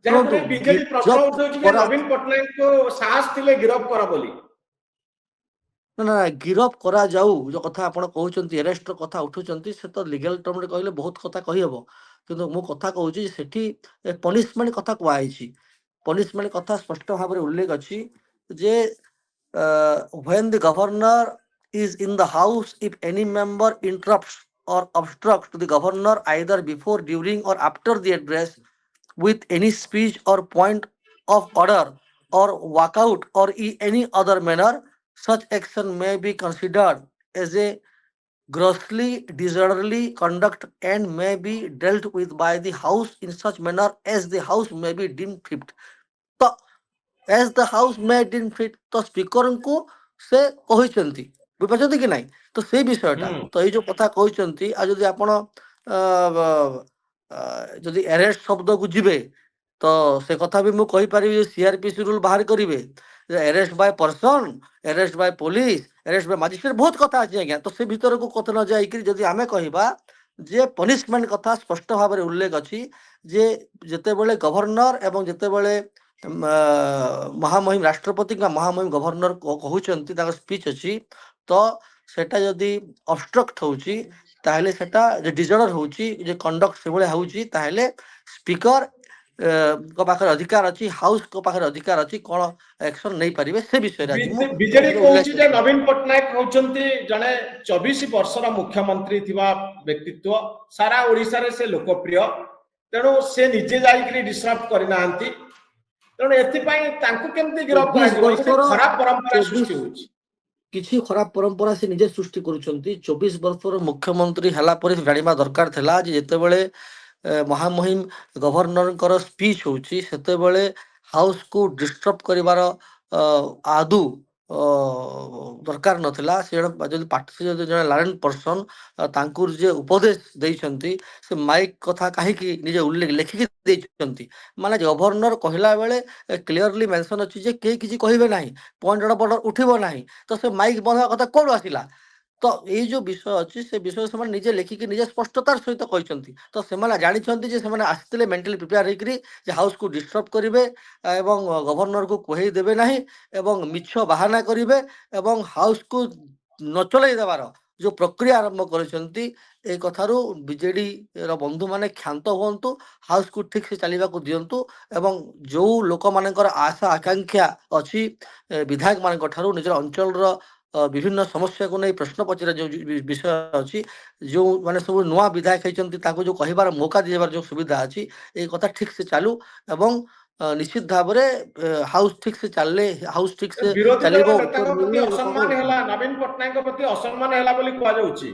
ଶୁଣନ୍ତୁ ଯାହାପରେ ବିଜେଡି ପ୍ରଶ୍ନ ଉଠାଉଛି ଯେ ନବୀନ ପଟ୍ଟନାୟକ को ସାହସ ଥିଲେ ଗିରଫ କରା ବୋଲି। ନା ନା ଗିରଫ କରାଯାଉ ଯୋଉ କଥା ଆପଣ କହୁଛନ୍ତି ଆରେଷ୍ଟର କଥା ଉଠୁଛନ୍ତି ସେ ତ ଲିଗାଲ ଟର୍ମରେ କହିଲେ ବହୁତ କଥା କହିହବ କିନ୍ତୁ ମୁଁ କଥା କହୁଛି ସେଠି ପନିଶମେଣ୍ଟ କଥା କୁହାଯାଇଛି ପନିଶମେଣ୍ଟ କଥା ସ୍ପଷ୍ଟ ଭାବରେ ଉଲ୍ଲେଖ ଅଛି ଯେ when the governor is in the house if any member interrupts or obstructs to the governor either before during or after the address with any speech or point of order or walkout or in any other manner such action may be considered as a grossly disorderly conduct and may be dealt with by the house in such manner as the house may be deemed fit. तो as the house may deem fit तो speaker को से कहते बुझे कि नहीं तो से विषयटा तो ये जो कथा कहते आ जदि आपण जदि अरेस्ट शब्द को जीवे तो से कथा भी मुझे कहीपरि सीआरपीसी रूल बाहर करेंगे arrest by person arrest by police arrest by magistrate बहुत कथा अच्छे आज्ञा तो से भीतर को कत न जाइक जदि आम कहवा जे पनिशमेंट कथा स्पष्ट भाव में उल्लेख अच्छी जे जितेबले गवर्नर एवं जितेबले महामहिम राष्ट्रपति महामहिम गवर्नर कहते स्पीच अच्छी तो सेटा जदि अबस्ट्रक्ट होची ताहले सेटा जे डिजर्डर होची जे कंडक्ट से भले होची ताहले स्पीकर को पाखर अधिकार अछि हाउस को पाखर अधिकार अछि कोन एक्शन नै परिबे से विषय रे बीजेडी कहउची जे नवीन पट्टनायक होचंती जने 24 वर्षर मुख्यमंत्री थिबा व्यक्तित्व सारा ओडिसा रे से लोकप्रिय तेणु से निजे जाइकरी डिस्टर्ब करि नांती तेणु एथि पई तांकु केमती गिरफ्त करा खराब परंपरा सृष्टि होची किसी खराब परंपरा से निजे सृष्टि करुछंती 24 वर्षर मुख्यमंत्री हला पर जानिबा दरकार थिला जे जेतेबेले महामहिम गवर्नर स्पीच होची सेतेबेले हाउस को डिस्टर्ब करिवार आदु दरकार नथिला से जदि पार्टी जदि जने लारेन पर्सन तांकुर जे उपदेश देइछंती से माइक कथा काहे कि निजे उल्लेख लेखिक देइछंती माने गवर्नर कहला बेले क्लियरली मेंशन अछि जे के किछि कहिबे नाही पॉइंट बॉर्डर उठिबो नाही तो से माइक बंधा कथा कोड आसिला तो ये जो विषय अच्छी से विषय से निजे लेखिकी निजे स्पष्टतार सहित कहते तो से जानते जे से आसते मेन्टाली प्रिपेयर होकर हाउस को डिस्टर्ब करेंगे एवं गवर्नर को कही देवे ना एवं मिछ बाहाना करेंगे एवं हाउस को न चल देवार जो प्रक्रिया आरंभ कर कथारू बीजेडी बंधु मैंने क्षांत हूँ हाउस को ठीक से चलने को दिंतु एवं जो लोक मान आशा आकांक्षा अच्छी विधायक मान निजर अंचल विभिन्न समस्या को नहीं प्रश्न पचरा जो विषय अच्छी जो माने सब नुआ विधायक होती जो कहबार मौका दिबार जो सुविधा अच्छी ये कथा ठीक से चालू एवं निश्चित भाव में हाउस ठीक से चलले हाउस ठीक से चलिबो असम्मान हैला नवीन पट्टनायक प्रति असम्मान हैला बोली कहा जाउची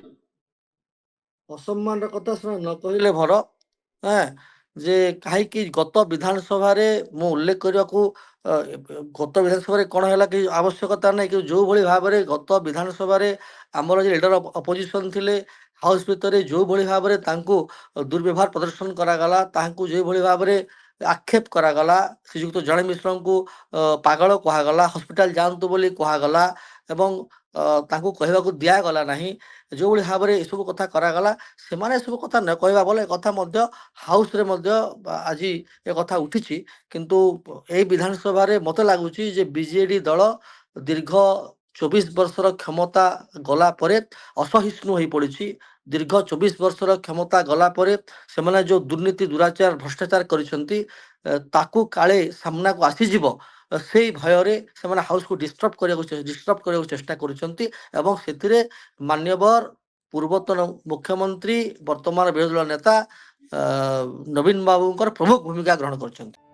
असम्मान कथा न कहले भर हैं जे कहीं गत विधानसभा मु उल्लेख करने को गत विधानसभा कौन है कि आवश्यकता नहीं कि जो भाई भाव में गत विधानसभा आमर जो लीडर अपोजिशन थिले हाउस भितर जो भाई भाव में दुर्व्यवहार प्रदर्शन करागला जो भाई भाव में आक्षेप करागला श्रीजुक्त जन मिश्र को पागल कहगला हस्पिटाल जातु बोली कहगला एवं तांको कहवा को दिया गला नहीं जो भाई भाव में सब कथा करागला से सब कथा न कहवा बोले कथा मध्य हाउस रे मध्य आज ए कथा उठी किंतु ए विधानसभा मत लगुच बीजेडी दल दीर्घ 24 वर्षर क्षमता गला परे असहिष्णु हो पड़ी दीर्घ 24 वर्षर क्षमता गला परे से जो दुर्नीति दुराचार भ्रष्टाचार करताकू काले सामना को आसीज से भय से हाउस को डिस्टर्ब करने चेष्टा कर मान्यवर पूर्वतन मुख्यमंत्री वर्तमान विरोधी दल नेता नवीन बाबू प्रमुख भूमिका ग्रहण कर